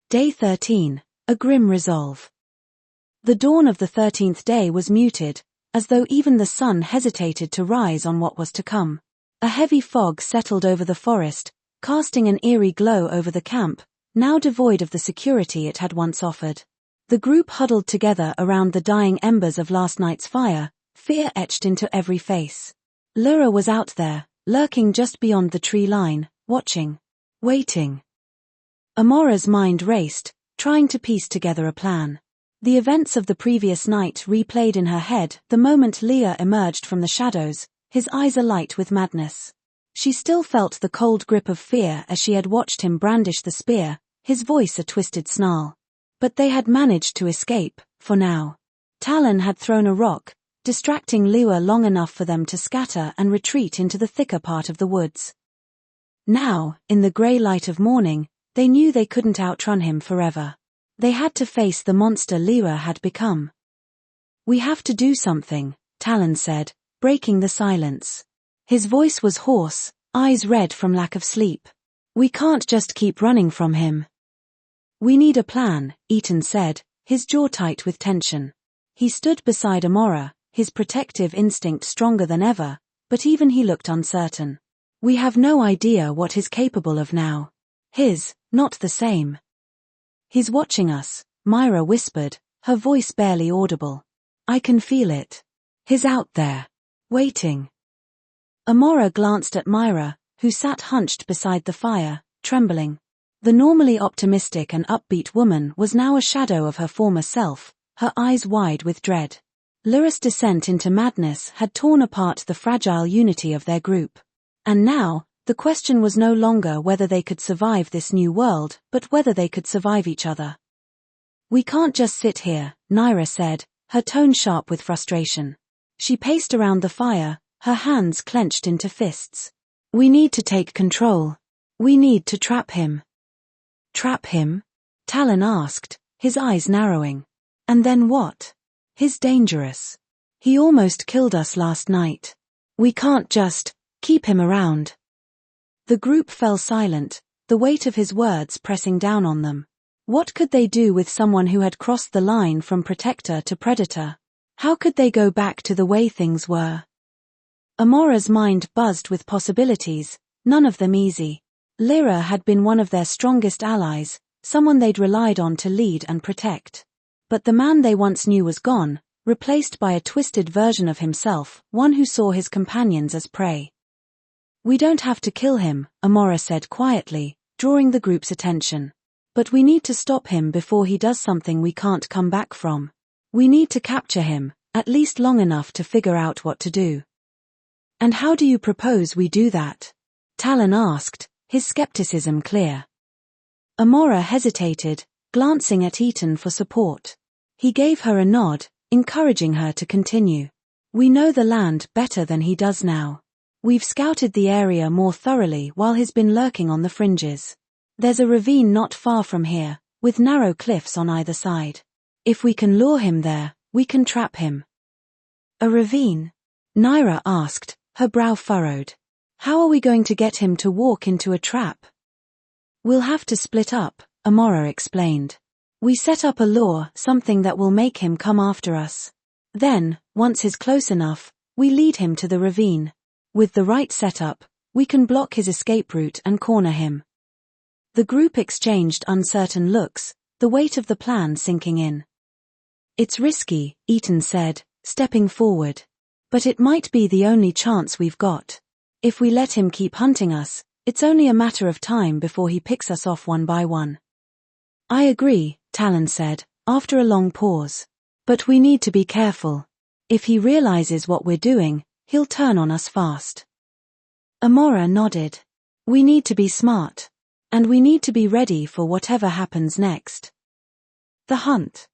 Day 13. A grim resolve. The dawn of the 13th day was muted, as though even the sun hesitated to rise on what was to come. A heavy fog settled over the forest, casting an eerie glow over the camp, now devoid of the security it had once offered. The group huddled together around the dying embers of last night's fire, fear etched into every face. Lyra was out there, lurking just beyond the tree line, watching. Waiting. Amora's mind raced, trying to piece together a plan. The events of the previous night replayed in her head the moment Leah emerged from the shadows, his eyes alight with madness. She still felt the cold grip of fear as she had watched him brandish the spear, his voice a twisted snarl. But they had managed to escape, for now. Talon had thrown a rock, distracting Leah long enough for them to scatter and retreat into the thicker part of the woods. Now, in the grey light of morning, they knew they couldn't outrun him forever. They had to face the monster Leah had become. "We have to do something," Talon said, breaking the silence. His voice was hoarse, eyes red from lack of sleep. "We can't just keep running from him." "We need a plan," Ethan said, his jaw tight with tension. He stood beside Amora, his protective instinct stronger than ever, but even he looked uncertain. "We have no idea what he's capable of now. Not the same." "He's watching us," Myra whispered, her voice barely audible. "I can feel it. He's out there. Waiting." Amora glanced at Myra, who sat hunched beside the fire, trembling. The normally optimistic and upbeat woman was now a shadow of her former self, her eyes wide with dread. Lyra's descent into madness had torn apart the fragile unity of their group. And now, the question was no longer whether they could survive this new world, but whether they could survive each other. "We can't just sit here," Nyra said, her tone sharp with frustration. She paced around the fire, her hands clenched into fists. "We need to take control. We need to trap him." "Trap him?" Talon asked, his eyes narrowing. "And then what? He's dangerous. He almost killed us last night. We can't just keep him around." The group fell silent, the weight of his words pressing down on them. What could they do with someone who had crossed the line from protector to predator? How could they go back to the way things were? Amora's mind buzzed with possibilities, none of them easy. Lyra had been one of their strongest allies, someone they'd relied on to lead and protect. But the man they once knew was gone, replaced by a twisted version of himself, one who saw his companions as prey. "We don't have to kill him," Amora said quietly, drawing the group's attention. "But we need to stop him before he does something we can't come back from. We need to capture him, at least long enough to figure out what to do." "And how do you propose we do that?" Talon asked, his skepticism clear. Amora hesitated, glancing at Ethan for support. He gave her a nod, encouraging her to continue. "We know the land better than he does now. We've scouted the area more thoroughly while he's been lurking on the fringes. There's a ravine not far from here, with narrow cliffs on either side. If we can lure him there, we can trap him." "A ravine?" Nyra asked, her brow furrowed. "How are we going to get him to walk into a trap?" "We'll have to split up," Amora explained. "We set up a lure, something that will make him come after us. Then, once he's close enough, we lead him to the ravine. With the right setup, we can block his escape route and corner him." The group exchanged uncertain looks, the weight of the plan sinking in. "It's risky," Ethan said, stepping forward. "But it might be the only chance we've got. If we let him keep hunting us, it's only a matter of time before he picks us off one by one." "I agree," Talon said, after a long pause. "But we need to be careful. If he realizes what we're doing, he'll turn on us fast." Amora nodded. "We need to be smart. And we need to be ready for whatever happens next." The hunt.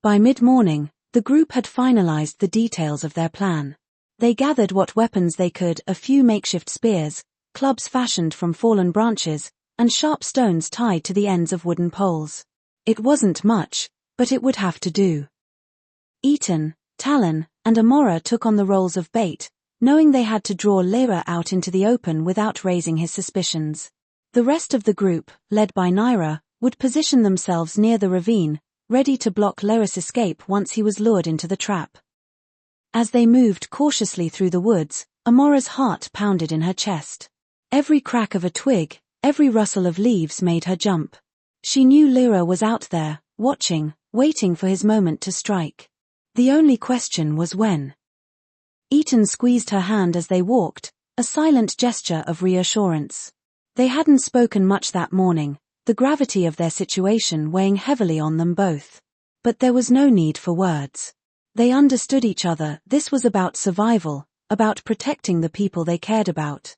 By mid-morning, the group had finalized the details of their plan. They gathered what weapons they could, a few makeshift spears, clubs fashioned from fallen branches, and sharp stones tied to the ends of wooden poles. It wasn't much, but it would have to do. Ethan, Talon, and Amora took on the roles of bait, knowing they had to draw Lyra out into the open without raising his suspicions. The rest of the group, led by Naira, would position themselves near the ravine, ready to block Lyris' escape once he was lured into the trap. As they moved cautiously through the woods, Amora's heart pounded in her chest. Every crack of a twig, every rustle of leaves made her jump. She knew Lyra was out there, watching, waiting for his moment to strike. The only question was when. Ethan squeezed her hand as they walked, a silent gesture of reassurance. They hadn't spoken much that morning, the gravity of their situation weighing heavily on them both. But there was no need for words. They understood each other. This was about survival, about protecting the people they cared about.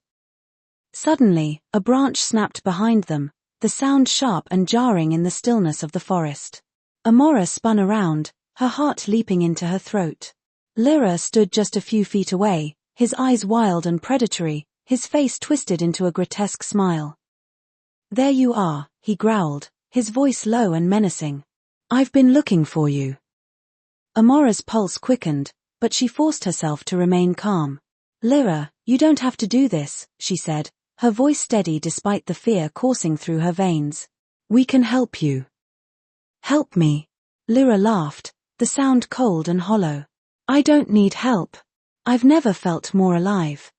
Suddenly, a branch snapped behind them, the sound sharp and jarring in the stillness of the forest. Amora spun around, her heart leaping into her throat. Lyra stood just a few feet away, his eyes wild and predatory, his face twisted into a grotesque smile. "There you are," he growled, his voice low and menacing. "I've been looking for you." Amora's pulse quickened, but she forced herself to remain calm. "Lyra, you don't have to do this," she said, her voice steady despite the fear coursing through her veins. "We can help you." "Help me?" Lyra laughed, the sound cold and hollow. "I don't need help. I've never felt more alive."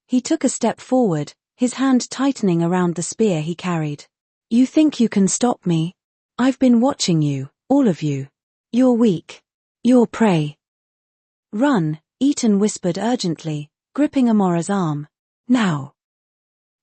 He took a step forward, his hand tightening around the spear he carried. "You think you can stop me? I've been watching you, all of you. You're weak. You're prey." "Run," Ethan whispered urgently, gripping Amora's arm. "Now."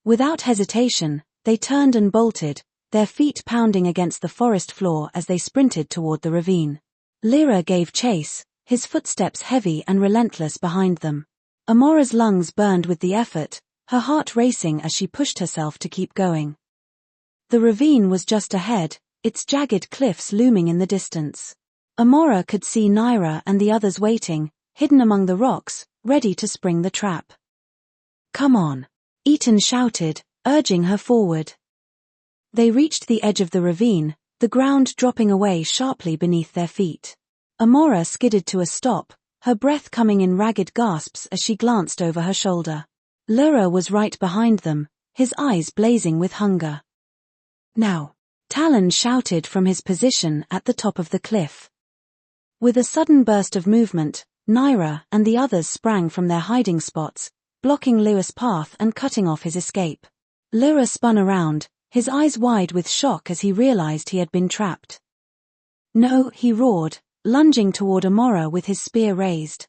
Without hesitation, they turned and bolted, their feet pounding against the forest floor as they sprinted toward the ravine. Lyra gave chase, his footsteps heavy and relentless behind them. Amora's lungs burned with the effort, her heart racing as she pushed herself to keep going. The ravine was just ahead, its jagged cliffs looming in the distance. Amora could see Naira and the others waiting, hidden among the rocks, ready to spring the trap. "Come on," Ethan shouted, urging her forward. They reached the edge of the ravine, the ground dropping away sharply beneath their feet. Amora skidded to a stop, her breath coming in ragged gasps as she glanced over her shoulder. Lyra was right behind them, his eyes blazing with hunger. "Now!" Talon shouted from his position at the top of the cliff. With a sudden burst of movement, Naira and the others sprang from their hiding spots, blocking Lyra's path and cutting off his escape. Lyra spun around, his eyes wide with shock as he realized he had been trapped. "No," he roared, lunging toward Amora with his spear raised.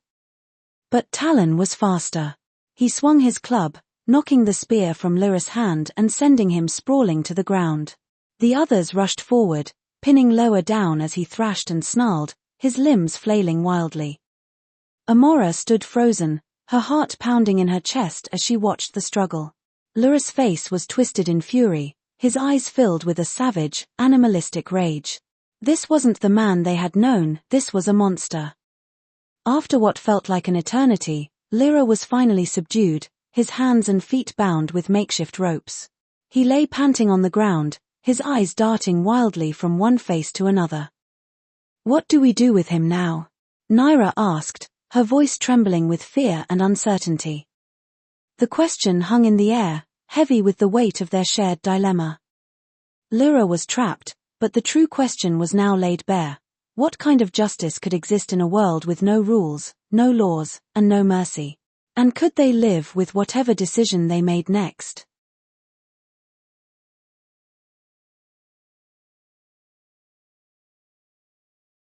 But Talon was faster. He swung his club, knocking the spear from Lyra's hand and sending him sprawling to the ground. The others rushed forward, pinning Lower down as he thrashed and snarled, his limbs flailing wildly. Amora stood frozen, her heart pounding in her chest as she watched the struggle. Lyra's face was twisted in fury, his eyes filled with a savage, animalistic rage. This wasn't the man they had known, this was a monster. After what felt like an eternity, Lyra was finally subdued, his hands and feet bound with makeshift ropes. He lay panting on the ground, his eyes darting wildly from one face to another. "What do we do with him now?" Naira asked, her voice trembling with fear and uncertainty. The question hung in the air, heavy with the weight of their shared dilemma. Lyra was trapped, but the true question was now laid bare. What kind of justice could exist in a world with no rules, no laws, and no mercy? And could they live with whatever decision they made next?